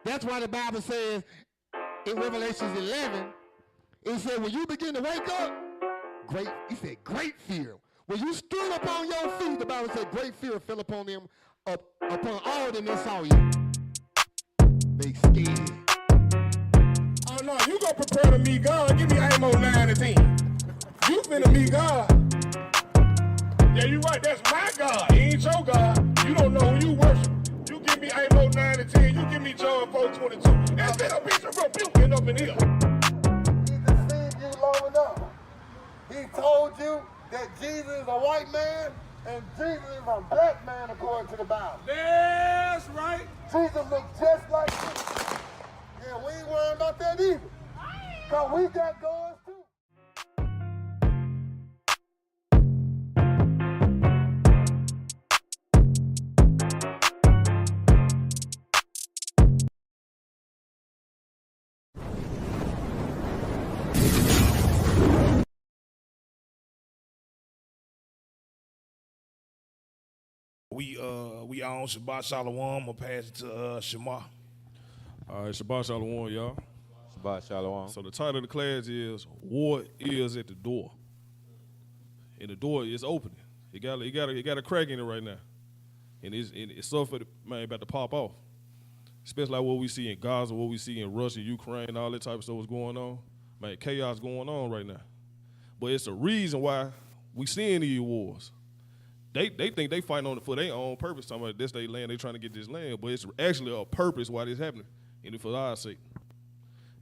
That's why the Bible says in Revelations 11, it said when you begin to wake up, great fear. When you stood up on your feet, the Bible said great fear fell upon them, upon all them that saw you. They scared. Oh no, you gonna prepare to meet God. Give me Amos 9 and 10. You finna meet God. Yeah, you right, that's my God. He ain't your God. You don't know who you worship. You give me Amos 9 and 10. You give me John 4:22. That's been a piece of rebuking up in here. He deceived you long enough. He told you that Jesus is a white man and Jesus is a black man according to the Bible. That's right. Jesus looked just like you. Yeah, we ain't worrying about that either. Because we got gods too. We on Shabbat Shalom. I'll pass it to Shema. All right, Shabbat Shalom, y'all. Shabbat Shalom. So the title of the class is "War is at the Door," and the door is opening. It got a crack in it right now, and it's stuff about to pop off. Especially like what we see in Gaza, what we see in Russia, Ukraine, all that type of stuff was going on. Man, chaos going on right now. But it's a reason why we seeing these wars. They think they fighting on it for their own purpose. Talking about this, they land, they trying to get this land, but it's actually a purpose why this happening, and it's for our sake.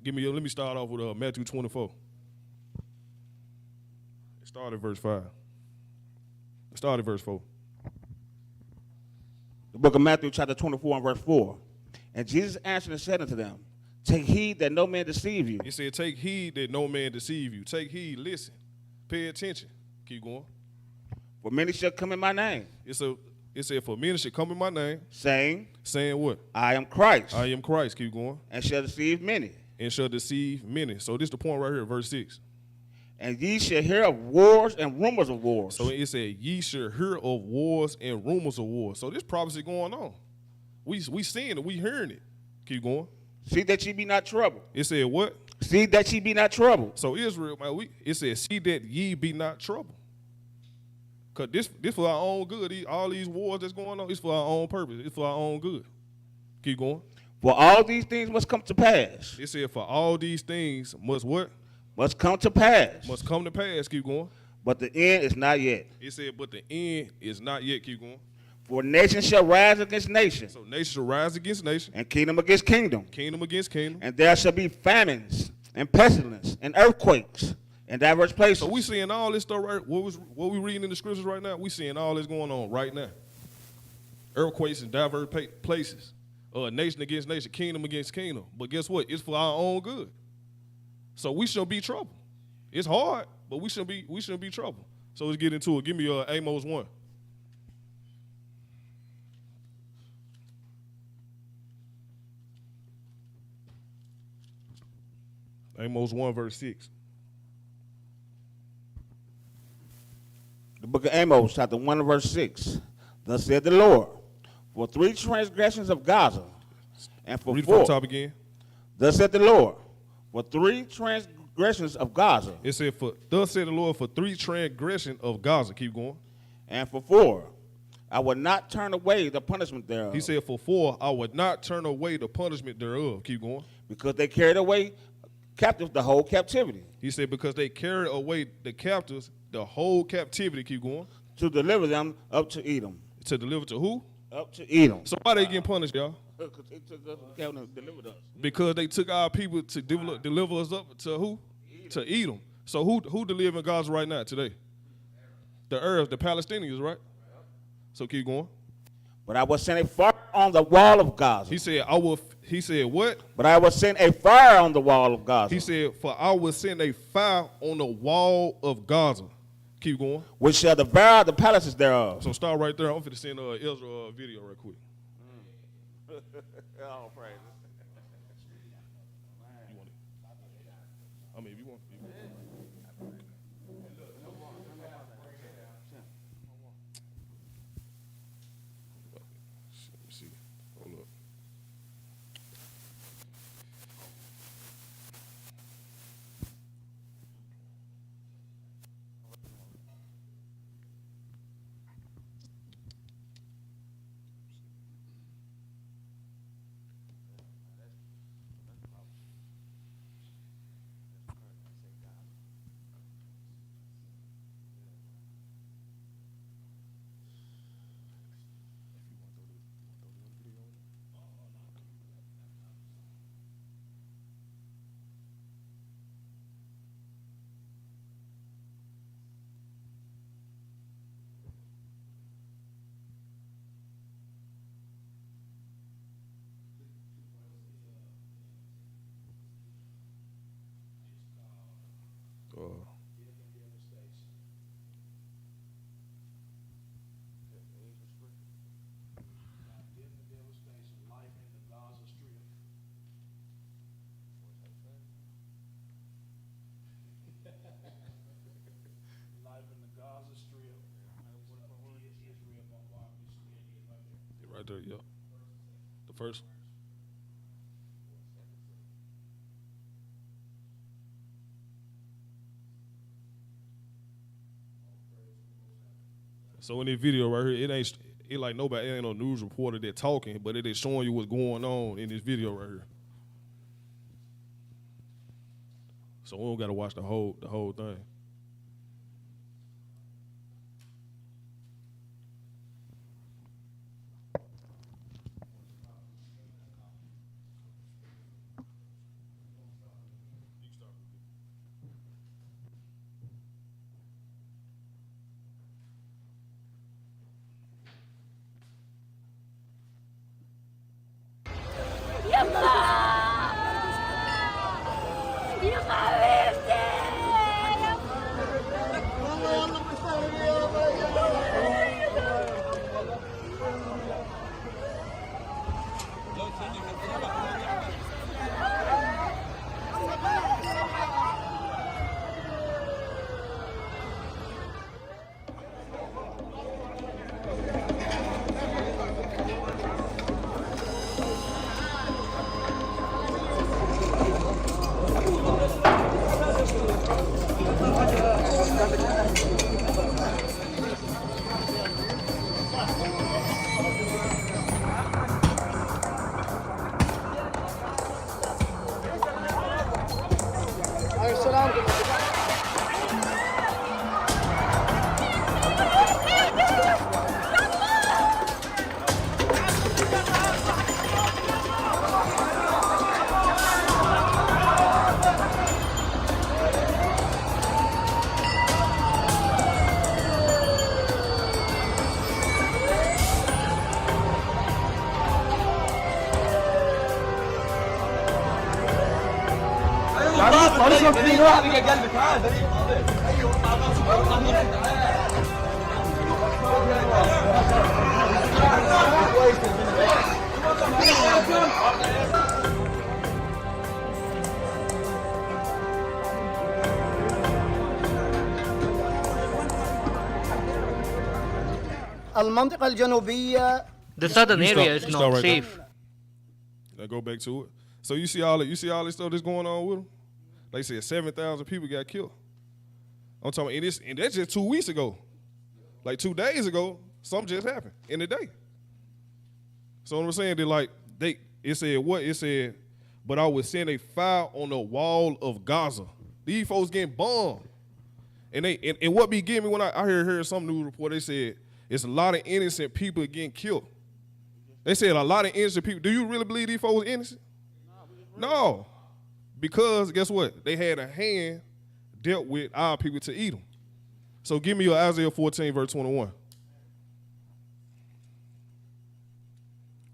Let me start off with Matthew 24. It started at verse 5. It started at verse 4. The book of Matthew, chapter 24, and verse 4. And Jesus answered and said unto them, take heed that no man deceive you. It said, take heed that no man deceive you. Take heed, listen, pay attention. Keep going. For many shall come in my name. It said, for many shall come in my name. Saying what? I am Christ. I am Christ. Keep going. And shall deceive many. And shall deceive many. So this is the point right here, verse 6. And ye shall hear of wars and rumors of wars. So it said, ye shall hear of wars and rumors of wars. So this prophecy going on. We seeing it, we hearing it. Keep going. See that ye be not troubled. It said what? See that ye be not troubled. So Israel, man, it said, see that ye be not troubled. Because this for our own good. All these wars that's going on, it's for our own purpose. It's for our own good. Keep going. For all these things must come to pass. It said, for all these things must what? Must come to pass. Must come to pass. Keep going. But the end is not yet. It said, but the end is not yet. Keep going. For nation shall rise against nation. So nation shall rise against nation. And kingdom against kingdom. Kingdom against kingdom. And there shall be famines and pestilence and earthquakes in diverse places. So we seeing all this stuff right. What we reading in the scriptures right now? We seeing all this going on right now. Earthquakes in diverse places. Nation against nation, kingdom against kingdom. But guess what? It's for our own good. So we shouldn't be trouble. It's hard, but we shouldn't be trouble. So let's get into it. Give me Amos 1. Amos 1 verse 6. The book of Amos, chapter 1 verse 6. Thus said the Lord, for 3 transgressions of Gaza, and for Read 4. From the top again. Thus said the Lord, for 3 transgressions of Gaza. It said, thus said the Lord, for 3 transgressions of Gaza. Keep going. And for 4, I will not turn away the punishment thereof. He said, for 4, I would not turn away the punishment thereof. Keep going. Because they carried away captives the whole captivity. He said, because they carried away the captives, the whole captivity. Keep going. To deliver them up to Edom. To deliver to who? Up to Edom. So why they getting punished, y'all? Because they took us and delivered us. Because they took our people to deliver us up to who? Edom. To Edom. So who deliver in Gaza right now today? The Arabs, the Palestinians, right? So keep going. But I will send a fire on the wall of Gaza. He said, he said what? But I will send a fire on the wall of Gaza. He said, for I will send a fire on the wall of Gaza. Keep going. Which shall devour the palaces thereof. So start right there. I'm finna send Ezra a video right quick. Oh, praise. You want it? I mean, if you want it. Let me see. Hold up. Right there, yeah. The first. So in this video right here, it like nobody, it ain't no news reporter that talking, but it is showing you what's going on in this video right here. So we don't gotta watch the whole thing. المنطقة الجنوبية. The southern area is You not stop right safe. there. Let's go back to it. So you see all this stuff that's going on with them? They said 7,000 people got killed. I'm talking about, and that's just 2 weeks ago. Like 2 days ago, something just happened in the day. So what I'm saying, it said, but I would send a fire on the wall of Gaza. These folks getting bombed. And what be getting me when I heard some news report, they said it's a lot of innocent people getting killed. They said a lot of innocent people. Do you really believe these folks are innocent? No. Because guess what? They had a hand dealt with our people to eat them. So give me your Isaiah 14, verse 21.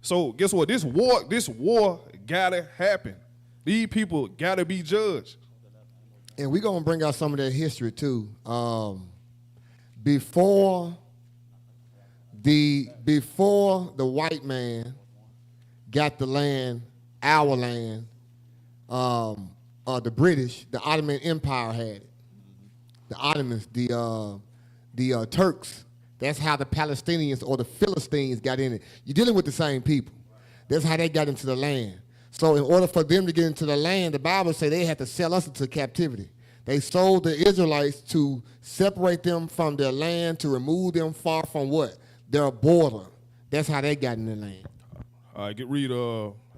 So guess what? This war gotta happen. These people gotta be judged. And we're going to bring out some of that history, too. Before the white man got the land, our land, the British, the Ottoman Empire had it. The Ottomans, the Turks, that's how the Palestinians or the Philistines got in it. You're dealing with the same people. That's how they got into the land. So in order for them to get into the land, the Bible says they had to sell us into captivity. They sold the Israelites to separate them from their land, to remove them far from what? Their border. That's how they got in the land. All right, read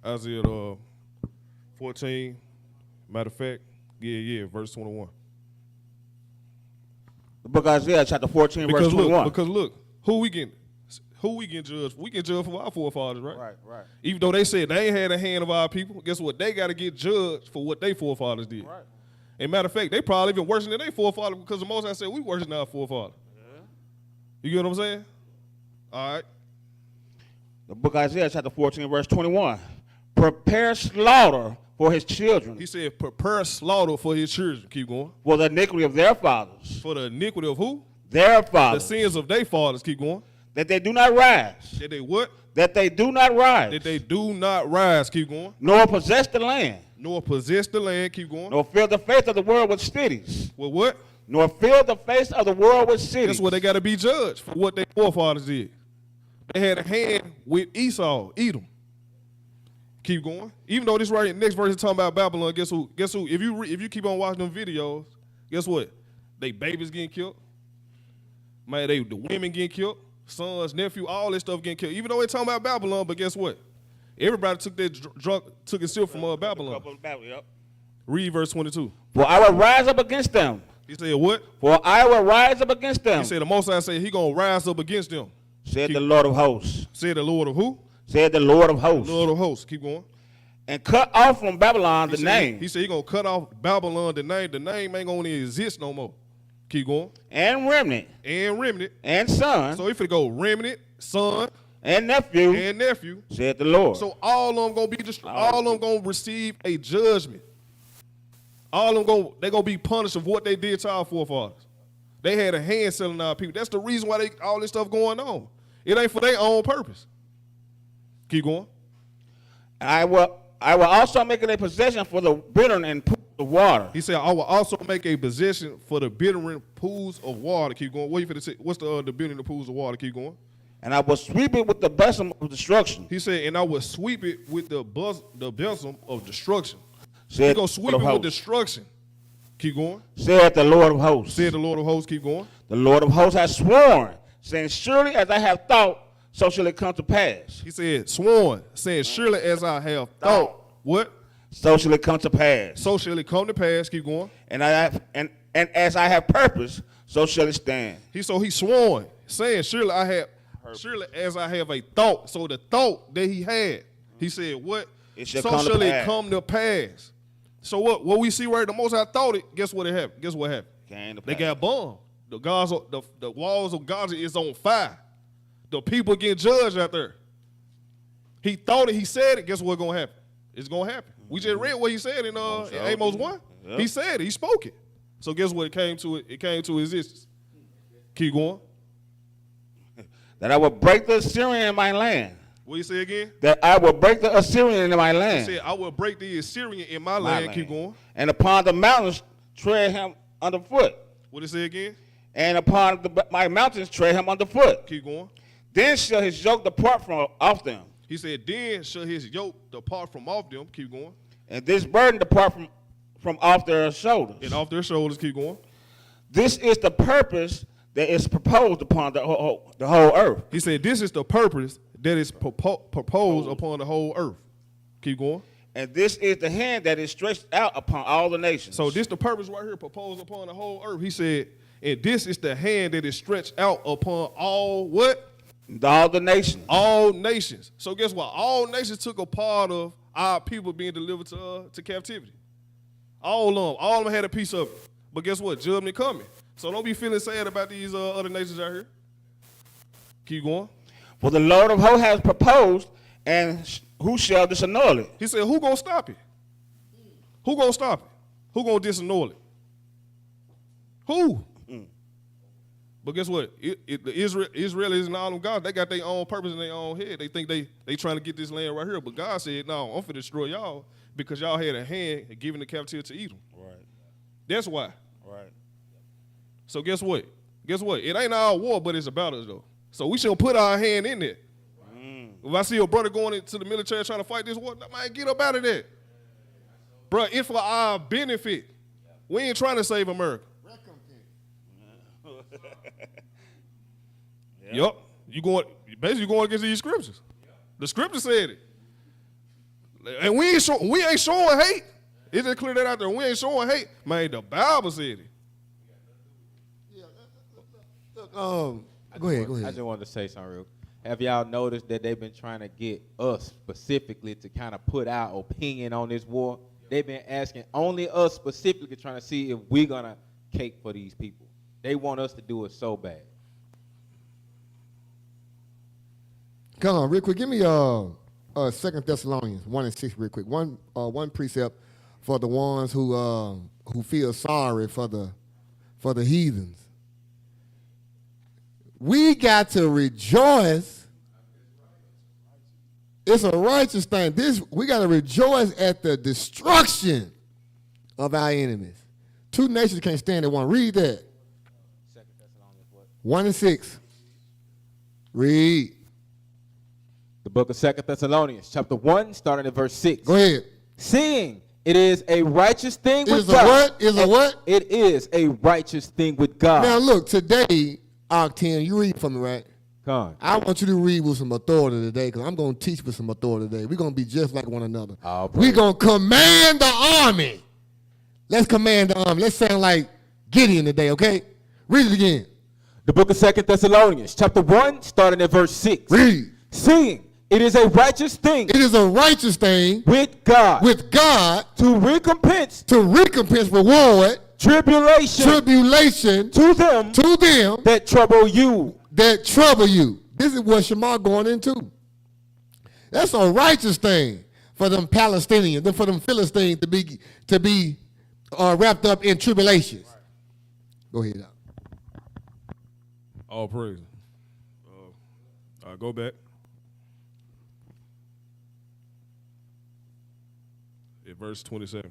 Isaiah 14. Matter of fact, verse 21. The book of Isaiah, chapter 14, verse 21. Because look, who we getting judged? We get judged for our forefathers, right? Right. Even though they said they ain't had a hand of our people, guess what? They got to get judged for what their forefathers did. Right. And matter of fact, they probably even worse than their forefathers, because the Most High said we worse than our forefathers. Yeah. You get what I'm saying? All right. The book of Isaiah, chapter 14, verse 21. Prepare slaughter for his children. He said, prepare slaughter for his children. Keep going. For the iniquity of their fathers. For the iniquity of who? Their The fathers. sins of their fathers. Keep going. That they do not rise. That they what? That they do not rise. That they do not rise. Keep going. Nor possess the land. Nor possess the land. Keep going. Nor fill the face of the world with cities. Well, what? Nor fill the face of the world with cities. That's where they got to be judged for what their forefathers did. They had a hand with Esau, Edom. Keep going. Even though this right here, next verse is talking about Babylon, guess who? Guess who? If you keep on watching them videos, guess what? They babies getting killed. Man, the women getting killed. Sons, nephew, all this stuff getting killed. Even though they talking about Babylon, but guess what? Everybody took their took it still from Babylon. Yep. Read verse 22. For I will rise up against them. He said what? For I will rise up against them. He said the Most High said he gonna rise up against them. Said the Lord of hosts. Said the Lord of who? Said the Lord of hosts. Lord of hosts. Keep going. And cut off from Babylon the name. He said he gonna cut off Babylon the name. The name ain't gonna exist no more. Keep going. And remnant. And remnant. And son. So he finna go remnant, son, and nephew. and nephew. Said the Lord. So all of them gonna be destroyed. All of them gonna receive a judgment. All of them they gonna be punished of what they did to our forefathers. They had a hand selling our people. That's the reason why all this stuff going on. It ain't for their own purpose. Keep going. I will also make it a possession for the bitter and pools of water. He said, I will also make a possession for the bitter pools of water. Keep going. What you finna say? What's the bitter and the pools of water? Keep going. And I will sweep it with the besom of destruction. He said, and I will sweep it with the besom of destruction. Said He gonna sweep it with destruction. Keep going. Said the Lord of hosts. Said the Lord of hosts. Keep going. The Lord of hosts has sworn, saying, surely as I have thought, so shall it come to pass. He said, sworn, saying, surely as I have thought. What? So shall it come to pass. So shall it come to pass. Keep going. And as I have purposed, so shall it stand. He sworn, saying, surely as I have a thought. So the thought that he had, he said, what? It shall so come shall to it pass. come to pass. So what we see right, the Most High thought it, guess what happened? Guess what happened? Came to They pass. got bombed. The walls of Gaza is on fire. The people get judged out there. He thought it, he said it, guess what's gonna happen? It's gonna happen. We just read what he said in Amos 1. Yep. He said it, he spoke it. So guess what? It came to existence. Keep going. That I will break the Assyrian in my land. What you say again? That I will break the Assyrian in my He land. said, I will break the Assyrian in my land. Keep going. And upon the mountains tread him underfoot. What did it say again? And upon my mountains tread him underfoot. Keep going. Then shall his yoke depart from off them. He said, then shall his yoke depart from off them. Keep going. And this burden depart from off their shoulders. And off their shoulders. Keep going. This is the purpose that is proposed upon the whole earth. He said, this is the purpose that is proposed upon the whole earth. Keep going. And this is the hand that is stretched out upon all the nations. So this the purpose right here proposed upon the whole earth. He said, and this is the hand that is stretched out upon all what? All the nations. All nations. So guess what? All nations took a part of our people being delivered to captivity. All of them had a piece of it. But guess what? Judgment coming. So don't be feeling sad about these other nations out here. Keep going. For the Lord of hosts has proposed, and who shall disannul it? He said, who gonna stop it? Who gonna stop it? Who gonna disannul it? Who? But guess what? The Israelis and all them gods, they got their own purpose in their own head. They think they trying to get this land right here. But God said, no, I'm finna destroy y'all because y'all had a hand in giving the captivity to Edom. Right. That's why. Right. So guess what? Guess what? It ain't our war, but it's about us though. So we should put our hand in there. If I see a brother going into the military trying to fight this war, man, get up out of there. Bro, it's for our benefit. We ain't trying to save America. Yup. You basically going against these scriptures. The scripture said it. And we ain't showing hate. It just clear that out there. We ain't showing hate. Man, the Bible said it. Go ahead. I just wanted to say something real quick. Have y'all noticed that they've been trying to get us specifically to kind of put our opinion on this war? They've been asking only us specifically trying to see if we're going to cake for these people. They want us to do it so bad. Come on, real quick. Give me 2 Thessalonians 1 and 6 real quick. One precept for the ones who feel sorry for the heathens. We got to rejoice. It's a righteous thing. We got to rejoice at the destruction of our enemies. Two nations can't stand at one. Read that. 2 Thessalonians what? 1 and 6. Read. The book of 2 Thessalonians, chapter 1, starting at verse 6. Go ahead. Seeing it is a righteous thing It with is a God. what? Is a what? It is a righteous thing with God. Now look, today, Octane, you read for me, right? Come on. I want you to read with some authority today, because I'm going to teach with some authority today. We're going to be just like one another. Oh, We're going to command the army. Let's command the army. Let's sound like Gideon today, okay? Read it again. The book of 2 Thessalonians, chapter 1, starting at verse 6. Read. Seeing it is a righteous thing It is a righteous thing with God with God to recompense to recompense, reward, tribulation to them that trouble you. that trouble you. This is what Shema going into. That's a righteous thing for them Palestinians, for them Philistines to be wrapped up in tribulations. Go ahead. All praise. Go back. At verse 27.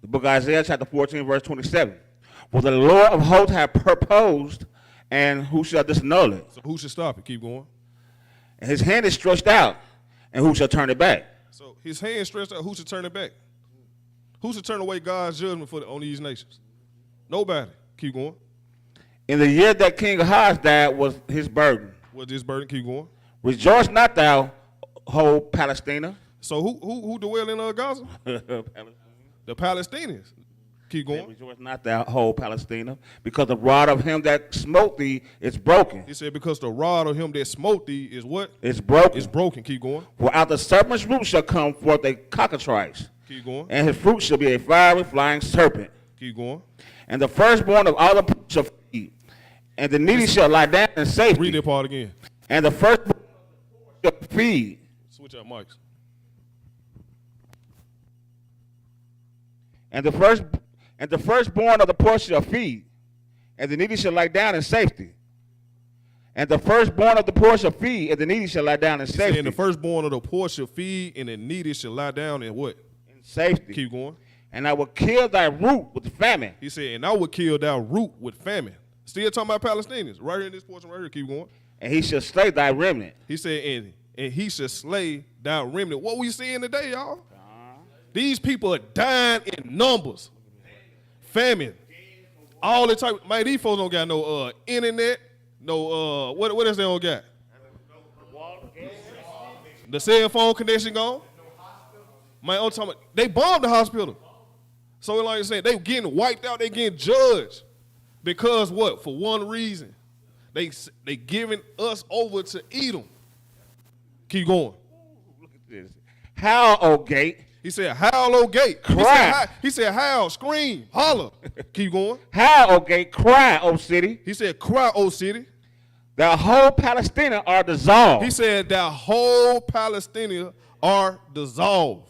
The book of Isaiah, chapter 14, verse 27. For the Lord of hosts hath purposed, and who shall disannul it? So who should stop it? Keep going. And his hand is stretched out, and who shall turn it back? So his hand stretched out. Who should turn it back? Who should turn away God's judgment on these nations? Nobody. Keep going. In the year that King Ahaz died was his burden. What's this burden? Keep going. Rejoice not thou, whole Palestina. So who dwell in Gaza? The Palestinians. Keep going. Rejoice not thou, whole Palestina, because the rod of him that smote thee is broken. He said, because the rod of him that smote thee is what? It's broken. It's broken. Keep going. For out the serpent's root shall come forth a cockatrice, Keep going. and his fruit shall be a fiery flying serpent. Keep going. And the firstborn of all the poor shall feed, and the needy shall lie down in safety. Read that part again. And the firstborn shall feed, Switch out mics. and the firstborn of the poor shall feed, and the needy shall lie down in safety. And the firstborn of the poor shall feed, and the needy shall lie down in safety. And the firstborn of the poor shall feed, and the needy shall lie down in what? In safety. Keep going. And I will kill thy root with famine. He said, and I will kill thy root with famine. Still talking about Palestinians. Right here in this portion right here. Keep going. And he shall slay thy remnant. He said, and he shall slay thy remnant. What we seeing today, y'all? These people are dying in numbers. Famine. All the type. Man, these folks don't got no internet. No, what else they don't got? The cell phone connection gone. Man, I'm talking about, they bombed the hospital. So like I said, they getting wiped out. They getting judged. Because what? For one reason. They giving us over to Edom. Keep going. Look at this. Howl, O gate. He said, howl, O gate. Cry. He said, howl, scream, holler. Keep going. Howl, O gate. Cry, O city. He said, cry, O city. The whole Palestinian are dissolved. He said, the whole Palestinian are dissolved.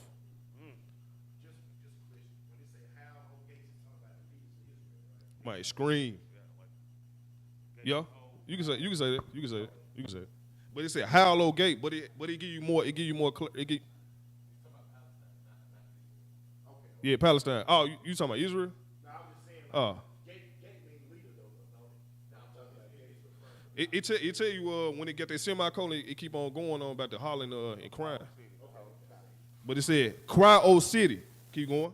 Might scream. Yeah, you can say that. You can say that. But it said howl, O gate. But it give you more. It give you more. Yeah, Palestine. Oh, you talking about Israel? Oh. It tell you when it get that semicolon, it keep on going on about the hollering and crying. But it said, cry, O city. Keep going.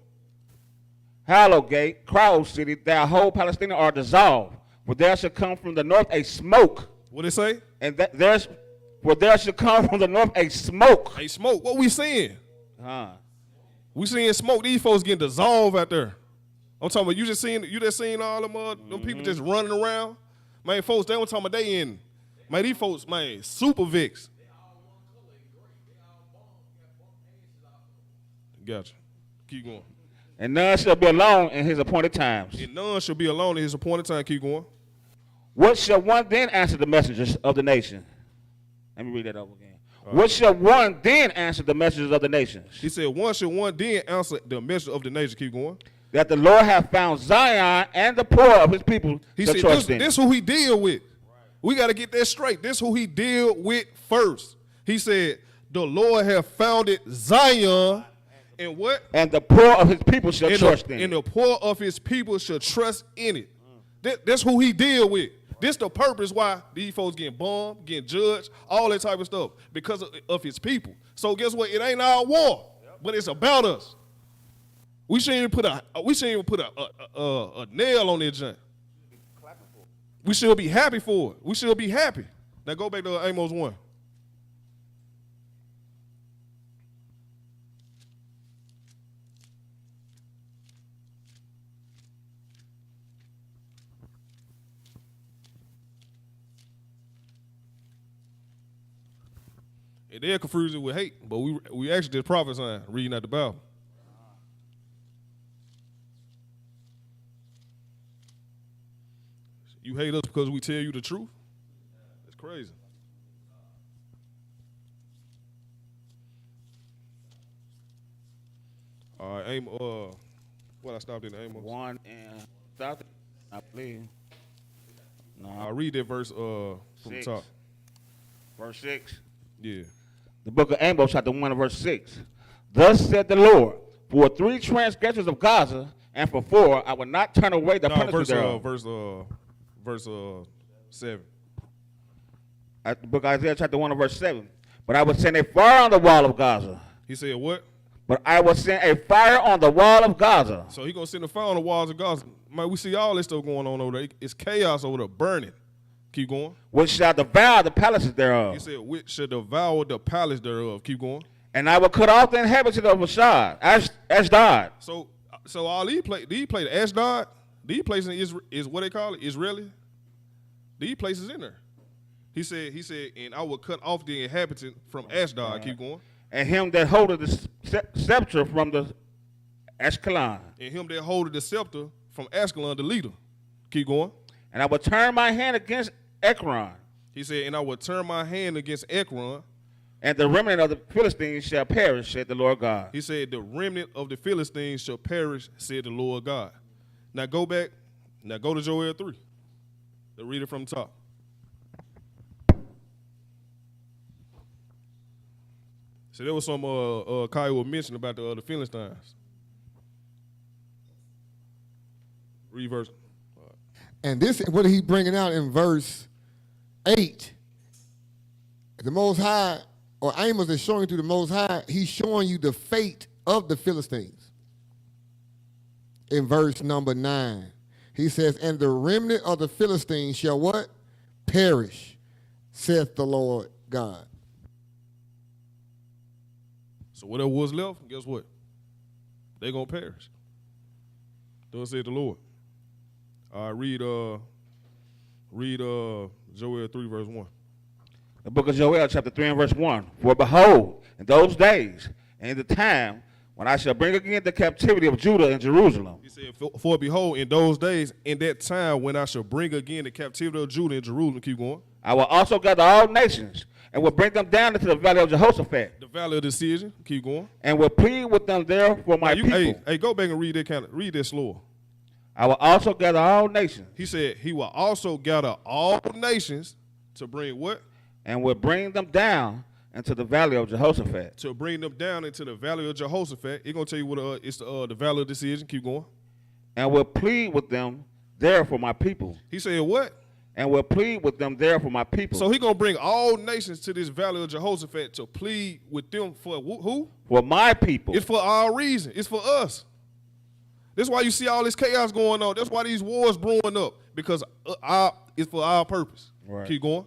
Howl, O gate. Cry, O city. The whole Palestinian are dissolved. For there shall come from the north a smoke. What it say? And for there shall come from the north a smoke. Hey, smoke. What we seeing? We seeing smoke. These folks getting dissolved out there. I'm talking about you just seen all them people just running around. Man, folks, they don't talking about they in. Man, these folks, man, super Vicks. Gotcha. Keep going. And none shall be alone in his appointed times. And none shall be alone in his appointed time. Keep going. What shall one then answer the messengers of the nation? Let me read that over again. What shall one then answer the messengers of the nations? He said, one then answer the message of the nation. Keep going. That the Lord hath found Zion and the poor of his people. He to said, trust in. this who he deal with. We got to get that straight. This who he deal with first. He said, the Lord have founded Zion, and what? And the poor of his people shall trust in it. And the poor of his people shall trust in it. That's who he deal with. This the purpose why these folks getting bombed, getting judged, all that type of stuff, because of his people. So guess what? It ain't our war, but it's about us. We shouldn't even put a nail on that junk. We should be happy for it. We should be happy. Now go back to Amos 1. And they're confused it with hate, but we actually just prophesying, reading out the Bible. You hate us because we tell you the truth? That's crazy. All right, what I stopped in Amos? 1 and south, I believe. No, I'll read that verse from the 6. top. Verse 6. Yeah. The book of Amos, chapter 1 and verse 6. Thus said the Lord, for 3 transgressions of Gaza, and for 4, I will not turn away the punishment thereof. Verse 7. At the book of Isaiah, chapter 1 and verse 7. But I will send a fire on the wall of Gaza. He said what? But I will send a fire on the wall of Gaza. So he gonna send a fire on the walls of Gaza. Man, we see all this stuff going on over there. It's chaos over there, burning. Keep going. Which shall devour the palaces thereof. He said, which shall devour the palace thereof. Keep going. And I will cut off the inhabitants of Ashdod. So all these places, Ashdod, these places is what they call it, Israeli. These places in there. He said, and I will cut off the inhabitant from Ashdod. Keep going. And him that holdeth the scepter from the Ashkelon. And him that holdeth the scepter from Ashkelon, the leader. Keep going. And I will turn my hand against Ekron. He said, and I will turn my hand against Ekron. And the remnant of the Philistines shall perish, said the Lord God. He said, the remnant of the Philistines shall perish, said the Lord God. Now go back. Now go to Joel 3. Let's read it from the top. So there was some Kyle mentioned about the Philistines. Read verse. And this is what he bringing out in verse 8. The Most High, or Amos is showing to the Most High, he's showing you the fate of the Philistines. In verse number 9, he says, and the remnant of the Philistines shall what? Perish, saith the Lord God. So whatever was left, guess what? They're going to perish. Thus said the Lord. All right, read Joel 3, verse 1. The book of Joel, chapter 3 and verse 1. For behold, in those days, and in the time, when I shall bring again the captivity of Judah and Jerusalem. He said, for behold, in those days, in that time, when I shall bring again the captivity of Judah and Jerusalem. Keep going. I will also gather all nations, and will bring them down into the valley of Jehoshaphat. The valley of decision. Keep going. And will plead with them there for my people. Hey, go back and read that slower. I will also gather all nations. He said he will also gather all nations to bring what? And will bring them down into the valley of Jehoshaphat. To bring them down into the valley of Jehoshaphat. It's going to tell you what it's the valley of decision. Keep going. And will plead with them there for my people. He said what? And will plead with them there for my people. So he going to bring all nations to this valley of Jehoshaphat to plead with them for who? For my people. It's for our reason. It's for us. That's why you see all this chaos going on. That's why these wars brewing up, because it's for our purpose. Right. Keep going.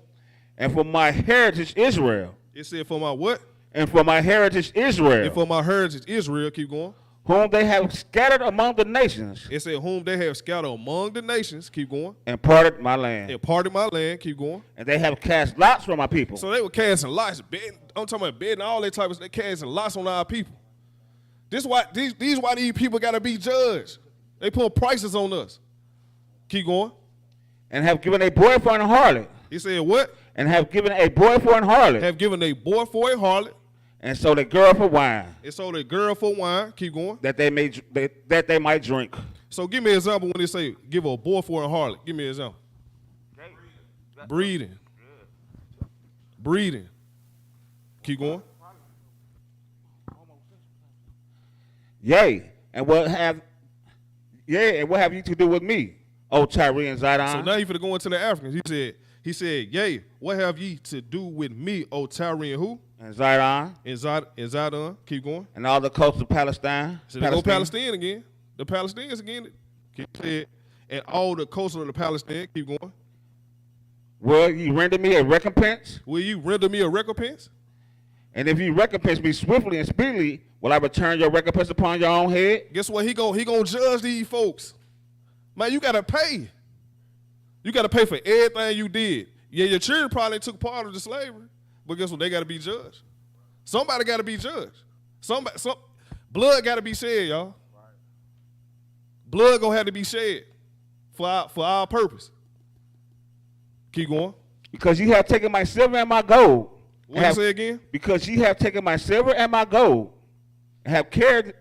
And for my heritage Israel. It said for my what? And for my heritage Israel. And for my heritage Israel. Keep going. Whom they have scattered among the nations. It said whom they have scattered among the nations. Keep going. And parted my land. And parted my land. Keep going. And they have cast lots for my people. So they were casting lots. I'm talking about betting, all that type of stuff. They casting lots on our people. This why these people got to be judged. They put prices on us. Keep going. And have given a boy for an harlot. He said what? And have given a boy for an harlot. Have given a boy for a harlot. And sold a girl for wine. And sold a girl for wine. Keep going. That they might drink. So give me an example when they say give a boy for a harlot. Give me an example. Breeding. Breeding. Keep going. Yea, and what have you to do with me, O Tyre and Zidon? So now you finna go into the Africans. He said, yea, what have ye to do with me, O Tyre and who? And Zidon. And Zidon. Keep going. And all the coasts of Palestine. So they go Palestine again. The Palestinians again. Keep said, and all the coasts of the Palestine. Keep going. Will you render me a recompense? Will you render me a recompense? And if you recompense me swiftly and speedily, will I return your recompense upon your own head? Guess what? He gonna judge these folks. Man, you gotta pay. You gotta pay for everything you did. Yeah, your children probably took part of the slavery, but guess what? They gotta be judged. Somebody gotta be judged. Some blood gotta be shed, y'all. Blood gonna have to be shed for our purpose. Keep going. Because you have taken my silver and my gold. What you say again? Because you have taken my silver and my gold, and have carried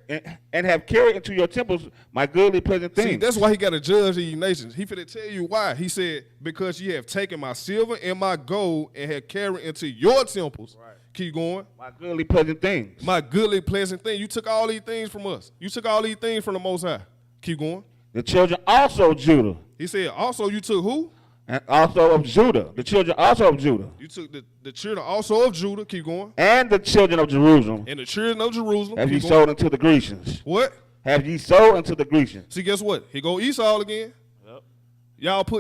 into your temples my goodly pleasant things. See, that's why he got to judge these nations. He finna tell you why. He said, because you have taken my silver and my gold and have carried into your temples. Right. Keep going. My goodly pleasant things. My goodly pleasant things. You took all these things from us. You took all these things from the Most High. Keep going. The children also of Judah. He said, also you took who? And also of Judah. The children also of Judah. You took the children also of Judah. Keep going. And the children of Jerusalem. And the children of Jerusalem. Have ye sold unto the Grecians. What? Have ye sold unto the Grecians. See, guess what? Here go Esau again. Yep.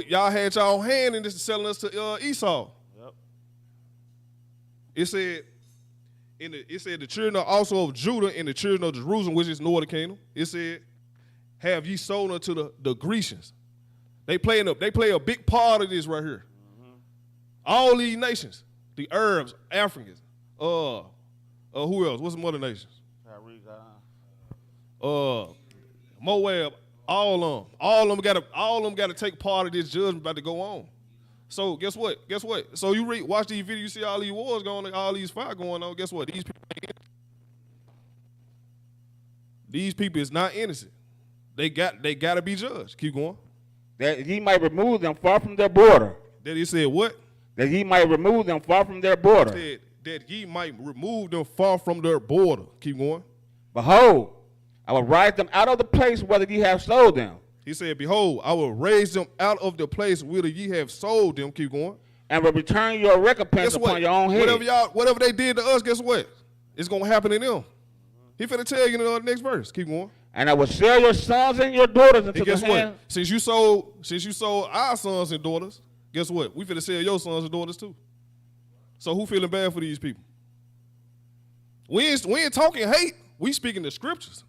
Y'all had y'all hand in this selling us to Esau. Yep. It said the children are also of Judah and the children of Jerusalem, which is northern kingdom. It said, have ye sold unto the Grecians. They play a big part of this right here. Mm-hmm. All these nations, the Arabs, Africans, who else? What's some other nations? Moab, all of them got to take part of this judgment about to go on. So guess what? So you watch these videos, you see all these wars going on, all these fights going on. Guess what? These people is not innocent. They got to be judged. Keep going. That ye might remove them far from their border. That he said what? That ye might remove them far from their border. He said that ye might remove them far from their border. Keep going. Behold, I will raise them out of the place whither ye have sold them. He said, behold, I will raise them out of the place whither ye have sold them. Keep going. And will return your recompense upon your own head. Whatever they did to us, guess what? It's going to happen to them. He finna tell you in the next verse. Keep going. And I will sell your sons and your daughters into the hand. Since you sold our sons and daughters, guess what? We finna sell your sons and daughters too. So who feeling bad for these people? We ain't talking hate. We speaking the scriptures.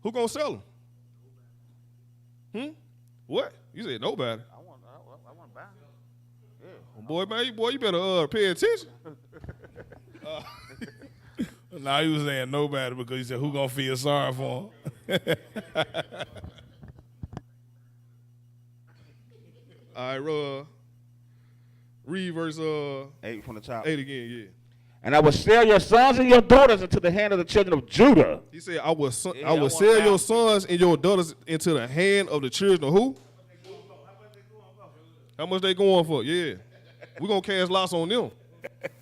Who gonna sell them? What? You said nobody. I want to buy them. Yeah. Boy, you better pay attention. Now he was saying nobody because he said, who gonna feel sorry for him? All right, read verse 8 from the top. 8 again, yeah. And I will sell your sons and your daughters into the hand of the children of Judah. He said, I will sell your sons and your daughters into the hand of the children of who? How much they going for? Yeah. We're going to cast lots on them.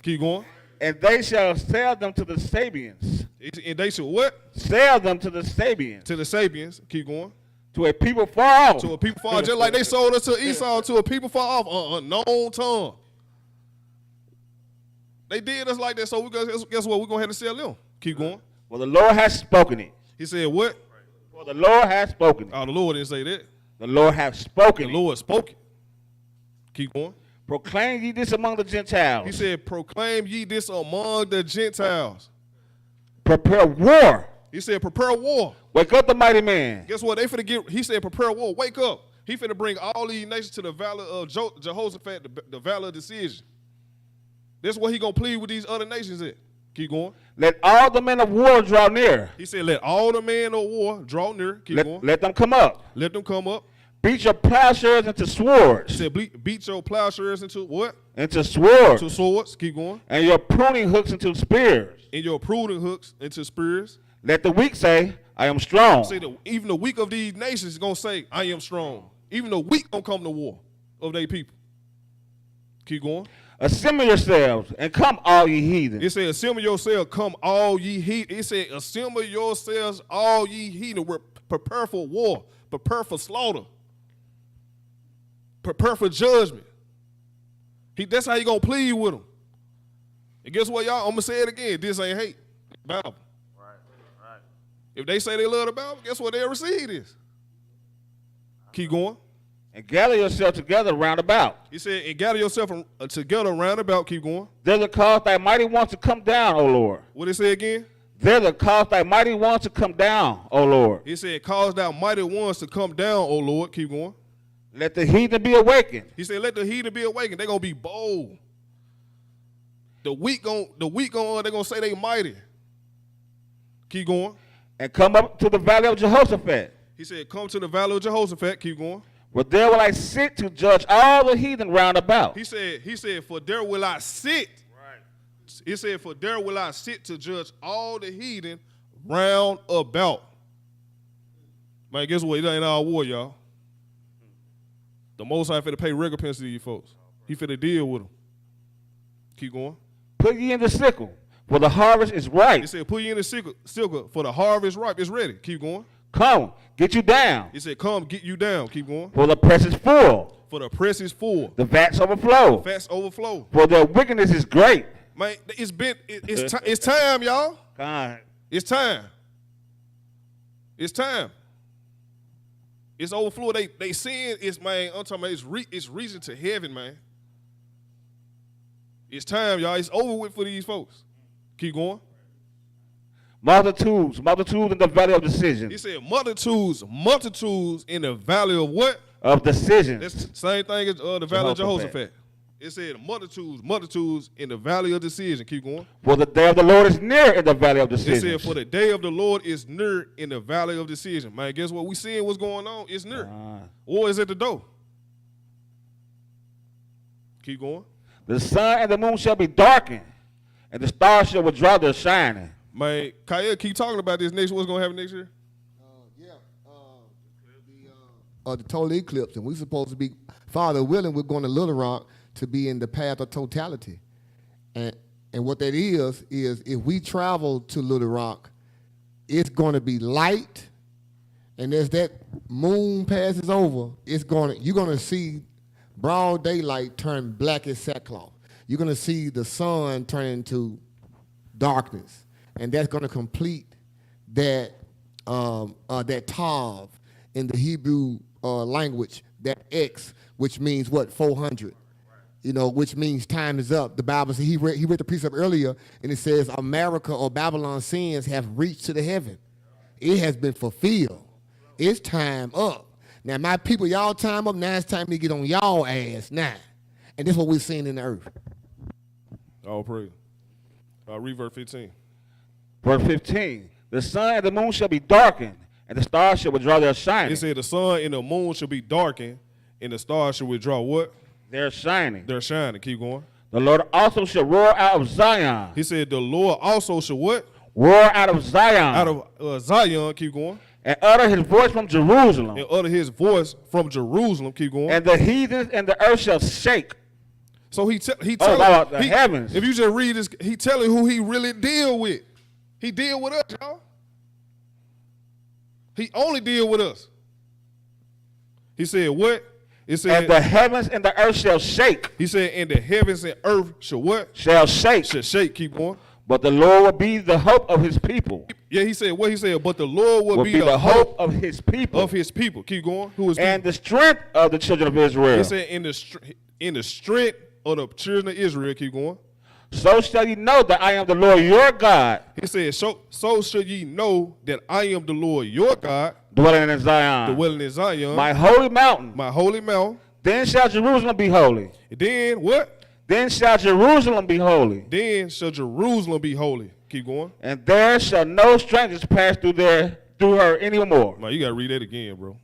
Keep going. And they shall sell them to the Sabians. And they shall what? Sell them to the Sabians. To the Sabians. Keep going. To a people far off. To a people far off. Just like they sold us to Esau, to a people far off, unknown tongue. They did us like that, so guess what? We're going to have to sell them. Keep going. Well, the Lord has spoken it. He said what? Well, the Lord has spoken it. Oh, the Lord didn't say that. The Lord has spoken it. The Lord spoke it. Keep going. Proclaim ye this among the Gentiles. He said, proclaim ye this among the Gentiles. Prepare war. He said, prepare war. Wake up the mighty man. Guess what? They finna he said, prepare war. Wake up. He finna bring all these nations to the valley of Jehoshaphat, the valley of decision. That's what he gonna plead with these other nations at. Keep going. Let all the men of war draw near. He said, let all the men of war draw near. Keep going. Let them come up. Let them come up. Beat your plowshares into He swords. said, beat your plowshares into what? Into swords. To swords. Keep going. And your pruning hooks into spears. And your pruning hooks into spears. Let the weak say, I am strong. Say that even the weak of these nations is going to say, I am strong. Even the weak going to come to war of their people. Keep going. Assemble yourselves and come, all ye heathen. It said, assemble yourselves, come all ye heathen. It said, assemble yourselves, all ye heathen. Prepare for war. Prepare for slaughter. Prepare for judgment. That's how you going to plead with them. And guess what, y'all? I'm going to say it again. This ain't hate. It's Bible. Right. If they say they love the Bible, guess what? They'll receive this. Keep going. And gather yourself together round about. He said, and gather yourself together round about. Keep going. There's a cause thy mighty ones to come down, O Lord. What did it say again? There's a cause thy mighty ones to come down, O Lord. He said, cause thou mighty ones to come down, O Lord. Keep going. Let the heathen be awakened. He said, let the heathen be awakened. They're going to be bold. The weak they're going to say they mighty. Keep going. And come up to the valley of Jehoshaphat. He said, come to the valley of Jehoshaphat. Keep going. For there will I sit to judge all the heathen round about. He said, for there will I sit. Right. He said, for there will I sit to judge all the heathen round about. Man, guess what? It ain't our war, y'all. The Most High finna pay recompense to these folks. He finna deal with them. Keep going. Put ye in the sickle, for the harvest is ripe. He said, put ye in the sickle, for the harvest ripe. It's ready. Keep going. Come, get you down. He said, come, get you down. Keep going. For the press is full. For the press is full. The vats overflow. Fats overflow. For their wickedness is great. Man, it's time, y'all. God. It's time. It's time. It's overflow. They sin is, man, I'm talking about it's reaching to heaven, man. It's time, y'all. It's over with for these folks. Keep going. Multitudes in the valley of decision. He said multitudes in the valley of what? Of decision. That's the same thing as the valley of Jehoshaphat. It said multitudes in the valley of decision. Keep going. For the day of the Lord is near in the valley of decision. It said for the day of the Lord is near in the valley of decision. Man, guess what? We seeing what's going on. It's near. Or is at the door. Keep going. The sun and the moon shall be darkened, and the stars shall withdraw their shining. Man, Kyle, keep talking about this next. What's going to happen next year? The total eclipse, and we're supposed to be, Father willing, we're going to Little Rock to be in the path of totality. And what that is if we travel to Little Rock, it's going to be light, and as that moon passes over, you're going to see broad daylight turn black as sackcloth. You're going to see the sun turn into darkness, and that's going to complete that tav in the Hebrew language, that X, which means what, 400, which means time is up. The Bible says, he read the precept earlier, and it says America or Babylon's sins have reached to the heaven. It has been fulfilled. It's time up. Now, my people, y'all time up. Now it's time to get on y'all ass now. And this is what we're seeing in the earth. All praise. Read verse 15. Verse 15. The sun and the moon shall be darkened, and the stars shall withdraw their shining. It said the sun and the moon shall be darkened, and the stars shall withdraw what? Their shining. Their shining. Keep going. The Lord also shall roar out of Zion. He said the Lord also shall what? Roar out of Zion. Out of Zion. Keep going. And utter his voice from Jerusalem. And utter his voice from Jerusalem. Keep going. And the heathens and the earth shall shake. So he telling the heavens. If you just read this, he telling who he really deal with. He deal with us, y'all. He only deal with us. He said what? It said, and the heavens and the earth shall shake. He said, and the heavens and earth shall what? Shall shake. Shall shake. Keep going. But the Lord will be the hope of his people. Yeah, he said what he said. But the Lord will be the hope of his people. Of his people. Keep going. Who is and the strength of the children of Israel. He said in the strength of the children of Israel. Keep going. So shall ye know that I am the Lord your God. He said, so shall ye know that I am the Lord your God. Dwelling in Zion. Dwelling in Zion. My holy mountain. My holy mountain. Then shall Jerusalem be holy. Then what? Then shall Jerusalem be holy. Then shall Jerusalem be holy. Keep going. And there shall no strangers pass through her anymore. Man, you got to read that again, bro.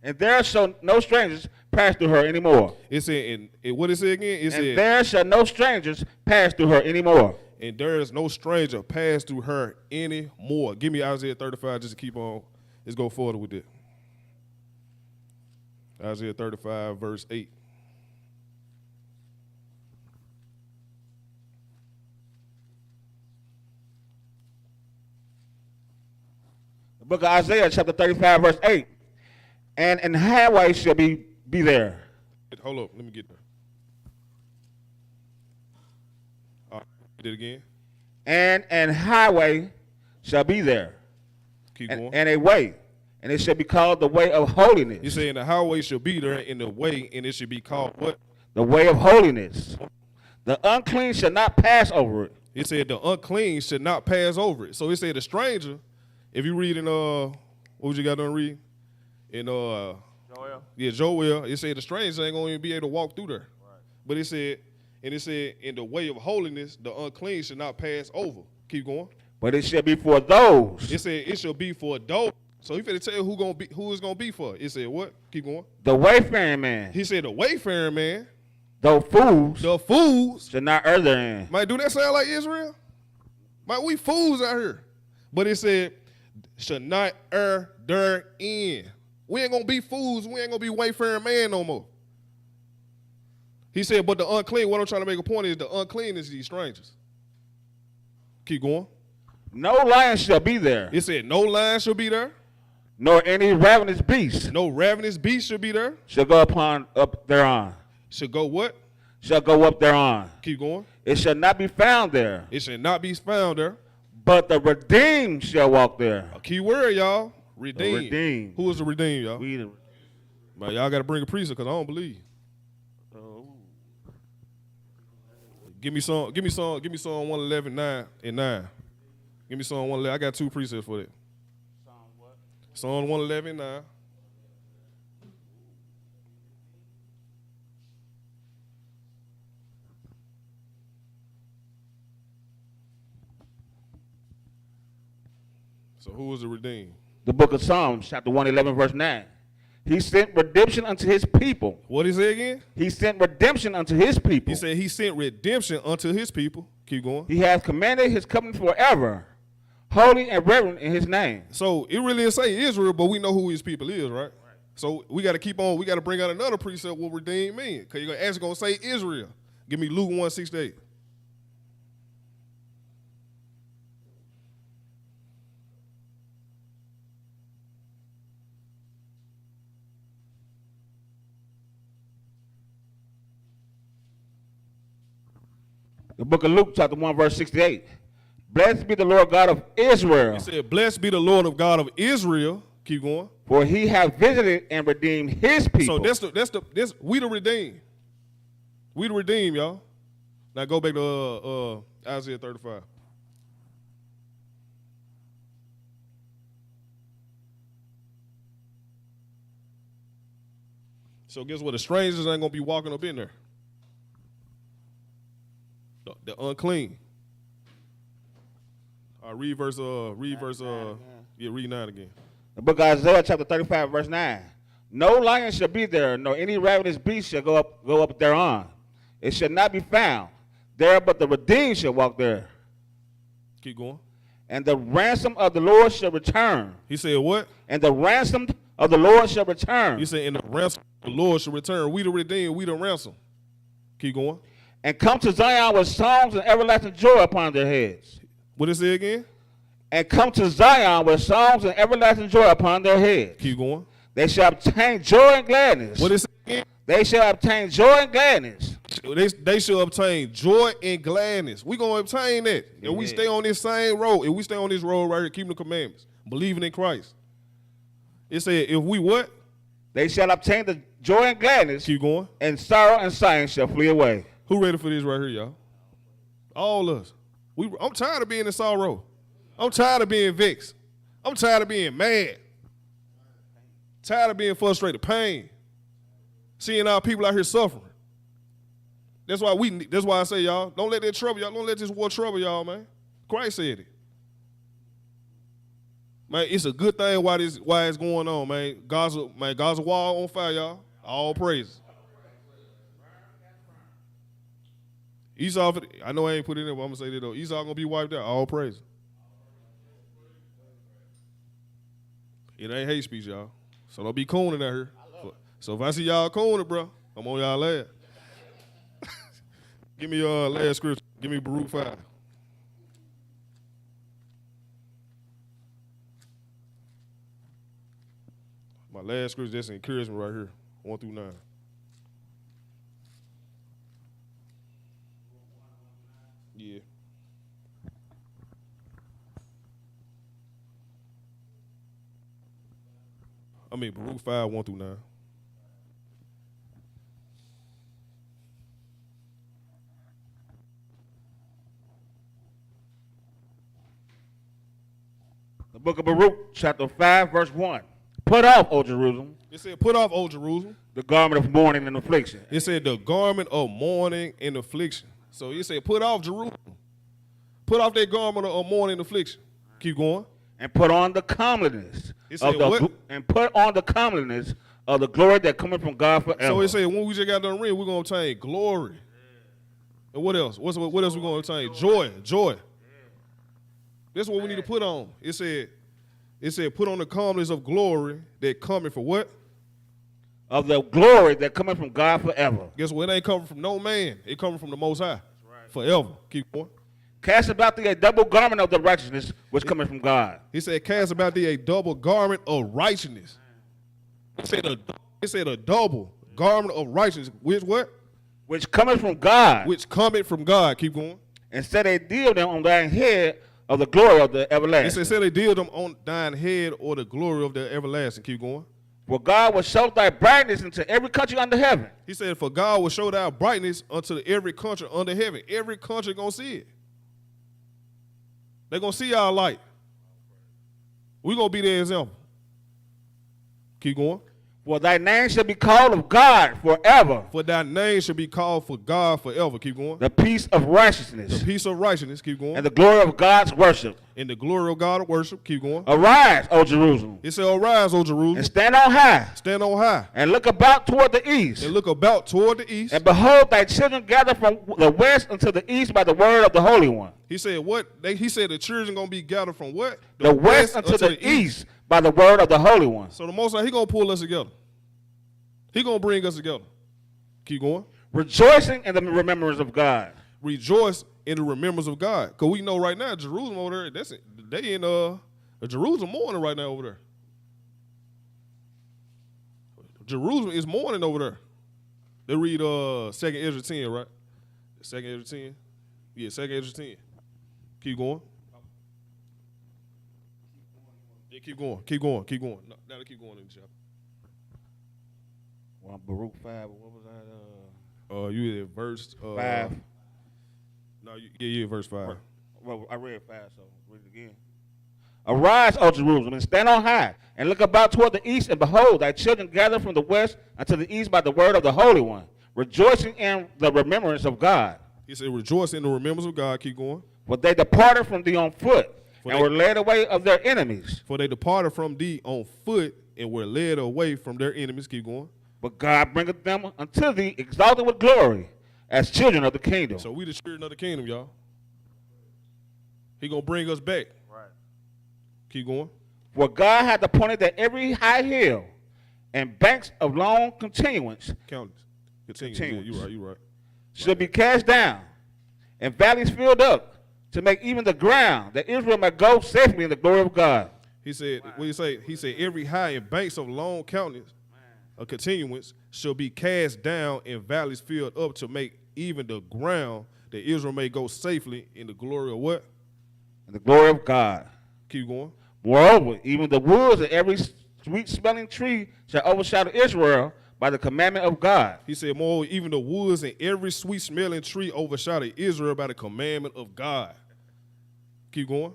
And there shall no strangers pass through her anymore. It said, and what it said again? It And said, there shall no strangers pass through her anymore. and there is no stranger pass through her anymore. Give me Isaiah 35 just to keep on. Let's go forward with it. Isaiah 35, verse 8. The book of Isaiah, chapter 35, verse 8. And an highway shall be there. Hold up, let me get there. All right, read it again. And an highway shall be there. Keep going. And a way. And it shall be called the way of holiness. You saying the highway shall be there in the way, and it should be called what? The way of holiness. The unclean shall not pass over it. It said the unclean should not pass over it. So it said the stranger, if you read in what would you got done read? In Joel. Yeah, Joel, it said the stranger ain't gonna even be able to walk through there. Right. But it said in the way of holiness, the unclean should not pass over. Keep going. But it shall be for those. It said it shall be for those. So he finna tell you who it's gonna be for. It said what? Keep going. The wayfaring man. He said the wayfaring man. The fools. The fools shall not err therein. Might do that sound like Israel? Might we fools out here? But it said should not err therein. We ain't gonna be fools. We ain't gonna be wayfaring man no more. He said, but the unclean, what I'm trying to make a point is the unclean is these strangers. Keep going. No lion shall be there. It said no lion shall be there. Nor any ravenous beast. No ravenous beast shall be there. Shall go up thereon. Should go what? Shall go up thereon. Keep going. It shall not be found there. It shall not be found there. But the redeemed shall walk there. A key word, y'all. Redeemed. Redeemed. Who is the redeemed, y'all? We Man, y'all got to bring a priest because I don't believe. Give me Psalm 111, 9 and 9. Give me Psalm 111. I got two precepts for that. Psalm what? Psalm 111, 9. So who is the redeemed? The book of Psalms, chapter 111, verse 9. He sent redemption unto his people. What did he say again? He sent redemption unto his people. He said he sent redemption unto his people. Keep going. He hath commanded his covenant forever, holy and reverent in his name. So it really is say Israel, but we know who his people is, right? So we got to keep on. We got to bring out another precept what redeemed mean. Because you're actually going to say Israel. Give me Luke 1:68. The book of Luke, chapter 1, verse 68. Blessed be the Lord God of Israel. He said, blessed be the Lord of God of Israel. Keep going. For he hath visited and redeemed his people. So that's we the redeemed. We the redeemed, y'all. Now go back to Isaiah 35. So guess what? The strangers ain't gonna be walking up in there. The unclean. All right, read 9 again. The book of Isaiah, chapter 35, verse 9. No lion shall be there, nor any ravenous beast shall go up thereon. It shall not be found there, but the redeemed shall walk there. Keep going. And the ransom of the Lord shall return. He said what? And the ransom of the Lord shall return. He said, and the ransom of the Lord shall return. We the redeemed, we the ransom. Keep going. And come to Zion with songs and everlasting joy upon their heads. What did it say again? And come to Zion with songs and everlasting joy upon their heads. Keep going. They shall obtain joy and gladness. What did it say again? They shall obtain joy and gladness. They shall obtain joy and gladness. We're going to obtain that. Yeah. And we stay on this same road. If we stay on this road right here, keeping the commandments, believing in Christ. It said, if we what? They shall obtain the joy and gladness. Keep going. And sorrow and sighing shall flee away. Who ready for this right here, y'all? All of us. I'm tired of being in sorrow. I'm tired of being vexed. I'm tired of being mad. Tired of being frustrated, pain. Seeing our people out here suffering. That's why I say, y'all, don't let that trouble y'all. Don't let this war trouble y'all, man. Christ said it. Man, it's a good thing why it's going on, man. Gaza wall on fire, y'all. All praise. Esau, I know I ain't put it in there, but I'm gonna say that though. Esau gonna be wiped out. All praise. It ain't hate speech, y'all. So don't be cooning out here. So if I see y'all cooning, bro, I'm on y'all last. Give me your last scripture. Give me Baruch 5. My last scripture, that's encouragement right here, 1 through 9. Yeah. I mean, Baruch 5, 1 through 9. The book of Baruch, chapter 5, verse 1. Put off, O Jerusalem. It said, put off, O Jerusalem. The garment of mourning and affliction. It said, the garment of mourning and affliction. So it said, put off Jerusalem. Put off that garment of mourning and affliction. Keep going. And put on the comeliness said what? And put on the comeliness of the glory that cometh from God forever. So it said, when we just got done reading, we're gonna obtain glory. And what else? What else we gonna obtain? Joy. That's what we need to put on. It said, put on the calmness of glory that coming for what? Of the glory that coming from God forever. Guess what? It ain't coming from no man. It coming from the Most High. Right. Forever. Keep going. Cast about thee a double garment of the righteousness which cometh from God. He said, cast about thee a double garment of righteousness. It said a double garment of righteousness. Which what? Which cometh from God. Which cometh from God. Keep going. And set a diadem on thine head of the glory of the everlasting. It said a diadem on thine head or the glory of the everlasting. Keep going. For God will show thy brightness into every country under heaven. He said, for God will show thy brightness unto every country under heaven. Every country gonna see it. They're gonna see our light. We're gonna be their example. Keep going. For thy name shall be called of God forever. For thy name shall be called for God forever. Keep going. The peace of righteousness. The peace of righteousness. Keep going. And the glory of God's worship. In the glory of God of worship. Keep going. Arise, O Jerusalem. It said, arise, O Jerusalem. And stand on high. Stand on high. And look about toward the east. And look about toward the east. And behold, thy children gather from the west unto the east by the word of the Holy One. He said what? He said the children going to be gathered from what? The west unto the east by the word of the Holy One. So the Most High, he going to pull us together. He going to bring us together. Keep going. Rejoicing in the remembrance of God. Rejoice in the remembrance of God. Because we know right now, Jerusalem over there, they in Jerusalem mourning right now over there. Jerusalem is mourning over there. They read 2nd Ezra 10, right? 2nd Ezra 10? Yeah, 2nd Ezra 10. Keep going. Yeah, keep going. Keep going. Keep going. No, now keep going in the chapter. Well, Baruch 5, what was that? You at verse 5. No, yeah, verse 5. Well, I read 5, so read it again. Arise, O Jerusalem, and stand on high, and look about toward the east, and behold, thy children gather from the west unto the east by the word of the Holy One, rejoicing in the remembrance of God. He said, rejoice in the remembrance of God. Keep going. For they departed from thee on foot, and were led away of their enemies. For they departed from thee on foot, and were led away from their enemies. Keep going. But God bringeth them unto thee, exalted with glory, as children of the kingdom. So we the children of the kingdom, y'all. He gonna bring us back. Right. Keep going. For God hath appointed that every high hill and banks of long continuance. Count it. Continue. Yeah, you right. Should be cast down, and valleys filled up, to make even the ground, that Israel might go safely in the glory of God. He said, what do you say? He said, every high and banks of long countenance, a continuance, shall be cast down and valleys filled up, to make even the ground that Israel may go safely in the glory of what? In the glory of God. Keep going. Moreover, even the woods and every sweet-smelling tree shall overshadow Israel by the commandment of God. He said, moreover, even the woods and every sweet-smelling tree overshadow Israel by the commandment of God. Keep going.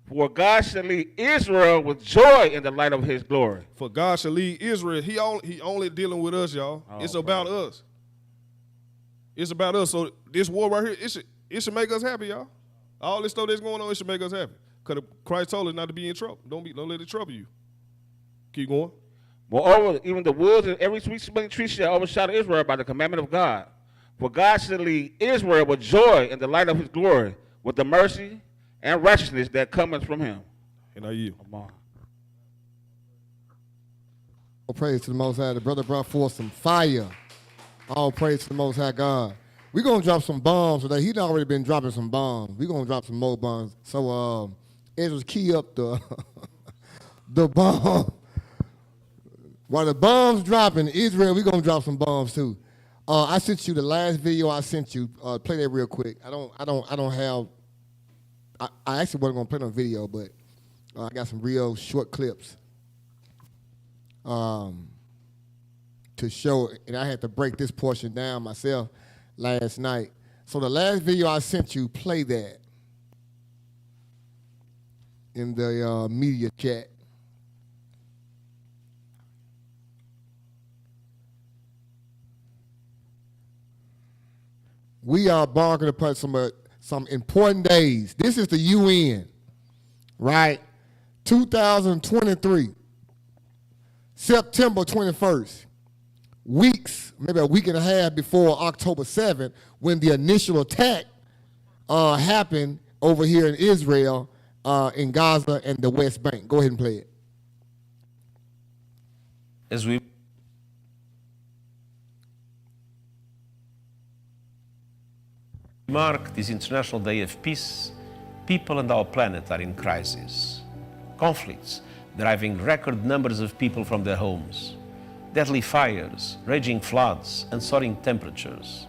For God shall lead Israel with joy in the light of his glory. For God shall lead Israel. He only dealing with us, y'all. It's about us. It's about us. So this war right here, it should make us happy, y'all. All this stuff that's going on, it should make us happy. Because Christ told us not to be in trouble. Don't let it trouble you. Keep going. Moreover, even the woods and every sweet-smelling tree shall overshadow Israel by the commandment of God. For God shall lead Israel with joy in the light of his glory, with the mercy and righteousness that cometh from him. And are you? Come on. All praise to the Most High. The brother brought forth some fire. All praise to the Most High God. We're going to drop some bombs today. He's already been dropping some bombs. We're going to drop some more bombs. So, Ezra's key up the, the bomb. While the bombs dropping, Israel, we're going to drop some bombs too. I sent you the last video I sent you. Play that real quick. I actually wasn't going to play no video, but I got some real short clips to show, and I had to break this portion down myself last night. So the last video I sent you, play that in the media chat. We are barking upon some important days. This is the UN, right? 2023, September 21st. Weeks, maybe a week and a half before October 7th, when the initial attack happened over here in Israel, in Gaza and the West Bank. Go ahead and play it. As we mark this International Day of Peace, people and our planet are in crisis. Conflicts driving record numbers of people from their homes. Deadly fires, raging floods, and soaring temperatures.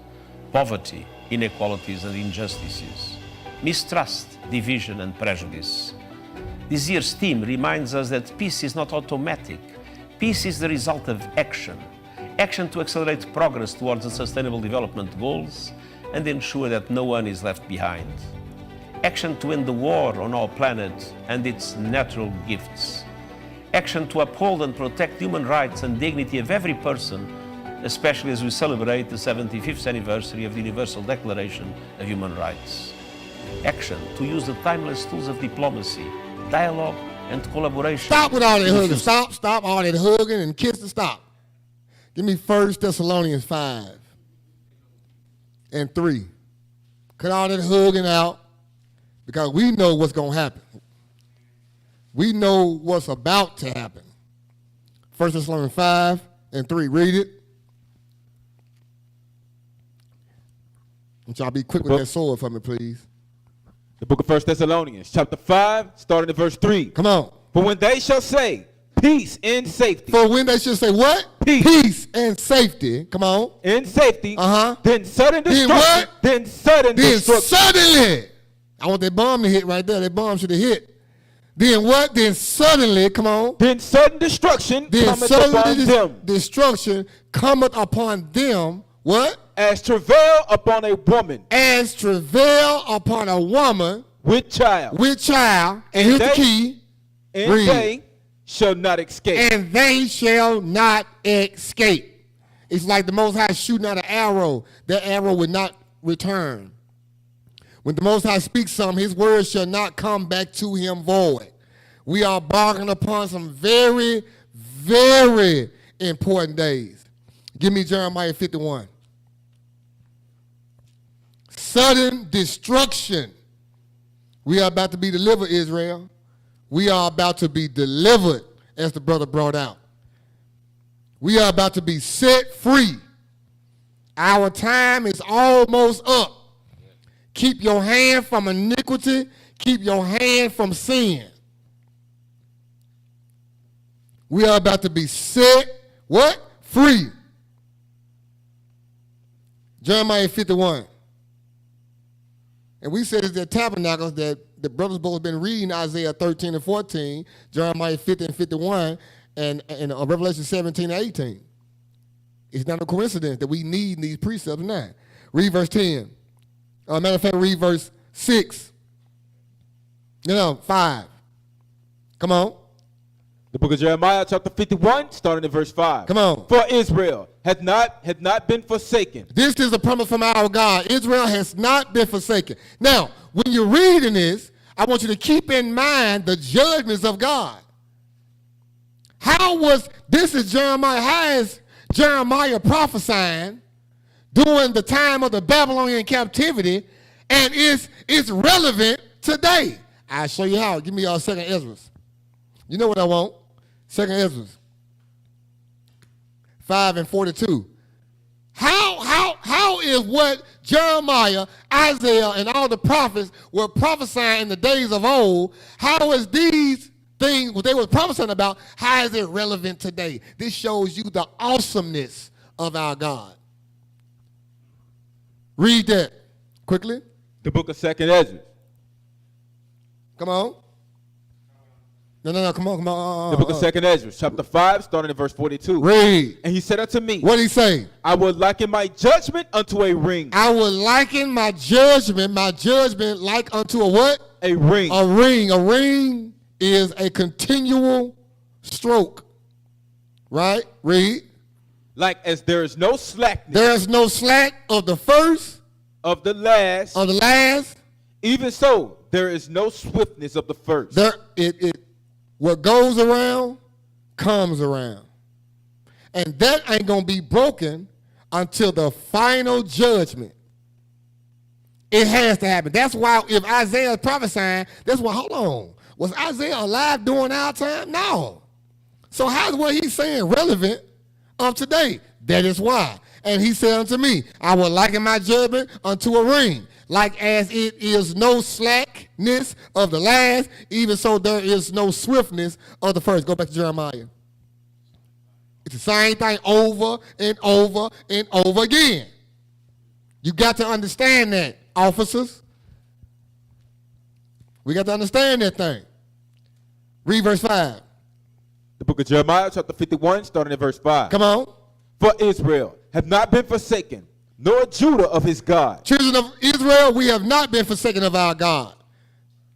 Poverty, inequalities and injustices. Mistrust, division and prejudice. This year's theme reminds us that peace is not automatic. Peace is the result of action. Action to accelerate progress towards the Sustainable Development Goals and ensure that no one is left behind. Action to end the war on our planet and its natural gifts. Action to uphold and protect human rights and dignity of every person, especially as we celebrate the 75th anniversary of the Universal Declaration of Human Rights. Action to use the timeless tools of diplomacy, dialogue, and collaboration. Stop with all that hugging. Stop all that hugging and kissing. Stop. Give me 1 Thessalonians 5:3. Cut all that hugging out, because we know what's going to happen. We know what's about to happen. 1 Thessalonians 5:3. Read it. And y'all be quick with that sword for me, please. The book of 1 Thessalonians, chapter 5, starting at verse 3. Come on. For when they shall say, peace and safety. For when they shall say what? Peace. Peace and safety. Come on. In safety. Uh-huh. Then sudden Then destruction. what? Then sudden Then destruction. suddenly. I want that bomb to hit right there. That bomb should have hit. Then what? Then suddenly, come on. Then sudden destruction Then cometh upon suddenly them. destruction cometh upon them. What? As travail upon a woman. As travail upon a woman With child. with child. And here's the key. And Read. they shall not escape. And they shall not escape. It's like the Most High shooting out an arrow. That arrow would not return. When the Most High speaks something, his word shall not come back to him void. We are bargaining upon some very, very important days. Give me Jeremiah 51. Sudden destruction. We are about to be delivered, Israel. We are about to be delivered, as the brother brought out. We are about to be set free. Our time is almost up. Keep your hand from iniquity. Keep your hand from sin. We are about to be set, what? Free. Jeremiah 51. And we said it's the tabernacles that the brothers both been reading Isaiah 13 and 14, Jeremiah 50 and 51, and Revelation 17 and 18. It's not a coincidence that we need these precepts now. Read verse 10. Matter of fact, read verse 6. 5. Come on. The book of Jeremiah, chapter 51, starting at verse 5. Come on. For Israel had not been forsaken. This is a promise from our God. Israel has not been forsaken. Now, when you're reading this, I want you to keep in mind the judgments of God. This is Jeremiah, how is Jeremiah prophesying during the time of the Babylonian captivity, and it's relevant today? I'll show you how. Give me your 2nd Ezra. You know what I want? 2nd Ezra 5:42. How is what Jeremiah, Isaiah, and all the prophets were prophesying in the days of old, how is these things, what they were prophesying about, how is it relevant today? This shows you the awesomeness of our God. Read that quickly. The book of 2nd Ezra. Come on. No, come on. The book of 2nd Ezra, chapter 5, starting at verse 42. Read. And he said unto me, What did he say? I will liken my judgment unto a ring. I will liken my judgment like unto a what? A ring. A ring. A ring is a continual stroke. Right? Read. Like as there is no slackness. There is no slack of the first. Of the last. Of the last. Even so, there is no swiftness of the first. What goes around comes around. And that ain't going to be broken until the final judgment. It has to happen. That's why if Isaiah is prophesying, that's why, hold on. Was Isaiah alive during our time? No. So how's what he's saying relevant of today? That is why. And he said unto me, I will liken my judgment unto a ring. Like as it is no slackness of the last, even so there is no swiftness of the first. Go back to Jeremiah. It's the same thing over and over and over again. You got to understand that, officers. We got to understand that thing. Read verse 5. The book of Jeremiah, chapter 51, starting at verse 5. Come on. For Israel have not been forsaken, nor Judah of his God. Children of Israel, we have not been forsaken of our God.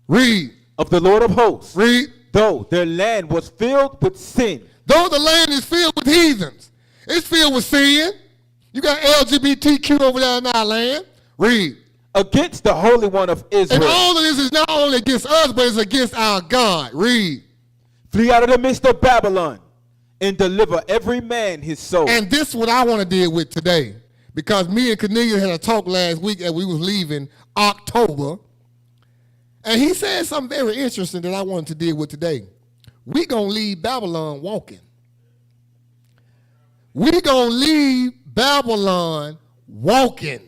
Read. Of the Lord of hosts. Read. Though their land was filled with sin. Though the land is filled with heathens. It's filled with sin. You got LGBTQ over there in our land. Read. Against the Holy One of Israel. And all of this is not only against us, but it's against our God. Read. Flee out of the midst of Babylon and deliver every man his soul. And this is what I want to deal with today. Because me and Cornelius had a talk last week as we was leaving October. And he said something very interesting that I wanted to deal with today. We're going to leave Babylon walking. We're going to leave Babylon walking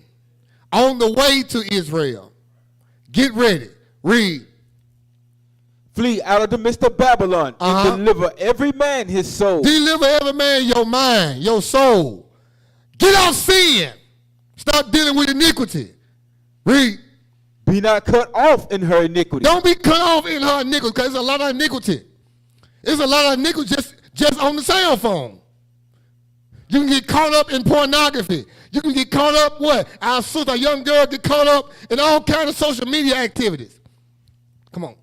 on the way to Israel. Get ready. Read. Flee out of the midst of Babylon and deliver every man his soul. Deliver every man your mind, your soul. Get off sin. Stop dealing with iniquity. Read. Be not cut off in her iniquity. Don't be cut off in her iniquity, because there's a lot of iniquity. There's a lot of iniquity just on the cell phone. You can get caught up in pornography. You can get caught up, what? Our sister, a young girl, get caught up in all kinds of social media activities. Come on.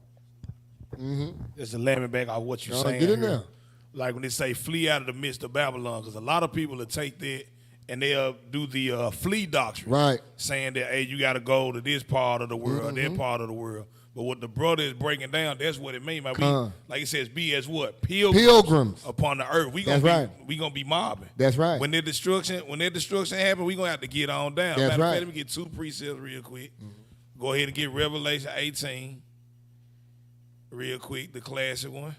Just to land me back on what you're saying. Get in here. there. Like when they say flee out of the midst of Babylon, because a lot of people will take that and they'll do the flee doctrine. Right. Saying that, hey, you got to go to this part of the world, that part of the world. But what the brother is breaking down, that's what it means. Like it says, be as what? Pilgrims upon the earth. We gonna be mobbing. That's right. When that destruction happens, we gonna have to get on down. That's right. Let me get 2 precepts real quick. Go ahead and get Revelation 18 real quick, the classic one.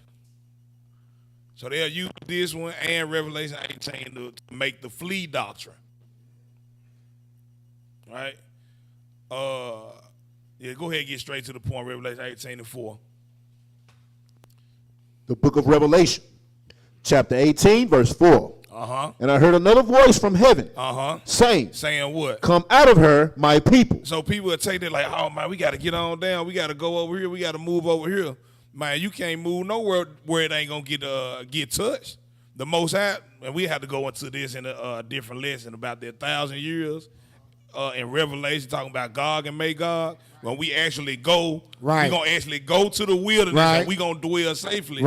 So they'll use this one and Revelation 18 to make the flee doctrine. Right? Yeah, go ahead and get straight to the point, Revelation 18:4. The book of Revelation, chapter 18, verse 4. And I heard another voice from heaven saying what? Come out of her, my people. So people will take that like, oh, man, we got to get on down. We got to go over here. We got to move over here. Man, you can't move nowhere where it ain't going to get touched. The Most High, and we have to go into this in a different lesson about that 1,000 years in Revelation, talking about Gog and Magog. When we actually go, we're going to actually go to the wilderness and we're going to dwell safely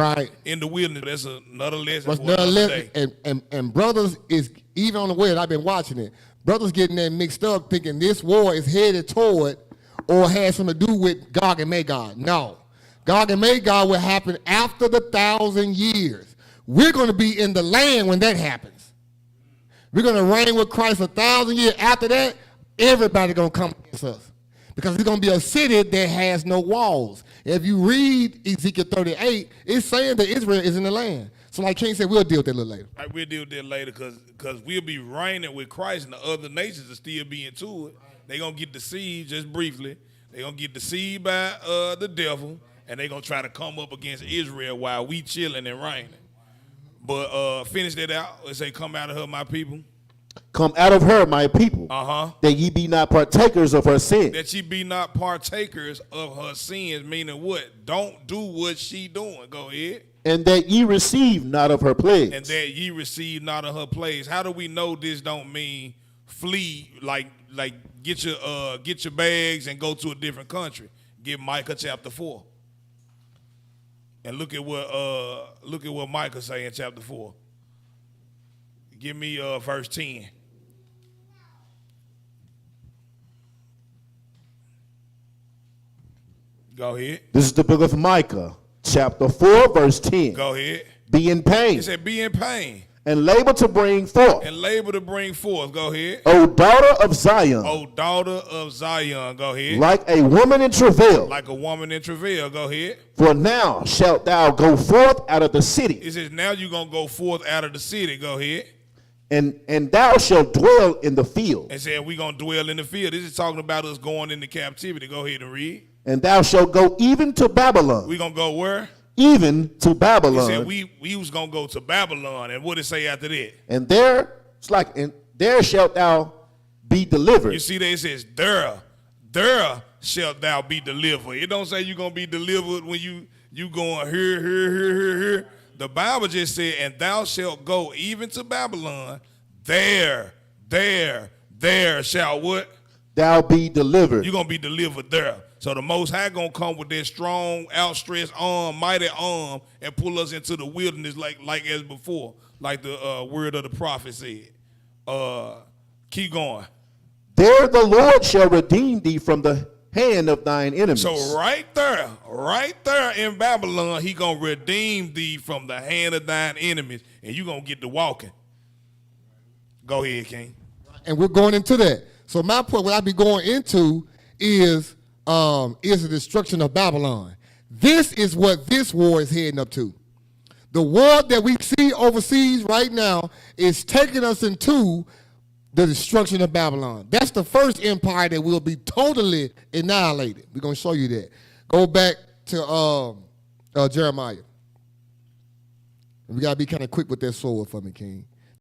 in the wilderness. That's another lesson for another day. And brothers is, even on the way, I've been watching it, brothers getting that mixed up thinking this war is headed toward or has something to do with Gog and Magog. No. Gog and Magog will happen after the 1,000 years. We're going to be in the land when that happens. We're going to reign with Christ 1,000 years. After that, everybody's going to come against us. Because it's going to be a city that has no walls. If you read Ezekiel 38, it's saying that Israel is in the land. So like King said, we'll deal with that a little later. Right, we'll deal with that later because we'll be reigning with Christ and the other nations will still be into it. They're going to get deceived, just briefly. They're going to get deceived by the devil, and they're going to try to come up against Israel while we chilling and reigning. But finish that out. Let's say, come out of her, my people. Come out of her, my people, that ye be not partakers of her sin. That ye be not partakers of her sins, meaning what? Don't do what she doing. Go ahead. And that ye receive not of her plagues. And that ye receive not of her plagues. How do we know this don't mean flee, like get your bags and go to a different country? Get Micah chapter 4. And look at what Micah say in chapter 4. Give me verse 10. Go ahead. This is the book of Micah, chapter 4, verse 10. Go ahead. Be in pain. It said, be in pain. And labor to bring forth. And labor to bring forth. Go ahead. O daughter of Zion. O daughter of Zion. Go ahead. Like a woman in travail. Like a woman in travail. Go ahead. For now shalt thou go forth out of the city. It says, now you're going to go forth out of the city. Go ahead. And thou shalt dwell in the field. And said, we're going to dwell in the field. This is talking about us going into captivity. Go ahead and read. And thou shalt go even to Babylon. We're going to go where? Even to Babylon. He said we was going to go to Babylon. And what did it say after that? And there, it's like, and there shalt thou be delivered. You see there it says, there shalt thou be delivered. It don't say you're going to be delivered when you going here. The Bible just said, and thou shalt go even to Babylon. There shall what? Thou be delivered. You're going to be delivered there. So the Most High going to come with that strong, outstretched arm, mighty arm, and pull us into the wilderness like as before, like the word of the prophet said. Keep going. There the Lord shall redeem thee from the hand of thine enemies. So right there in Babylon, he going to redeem thee from the hand of thine enemies, and you going to get to walking. Go ahead, King. And we're going into that. So my point, what I be going into is the destruction of Babylon. This is what this war is heading up to. The war that we see overseas right now is taking us into the destruction of Babylon. That's the first empire that will be totally annihilated. We're going to show you that. Go back to Jeremiah. And we got to be kind of quick with that sword for me, King.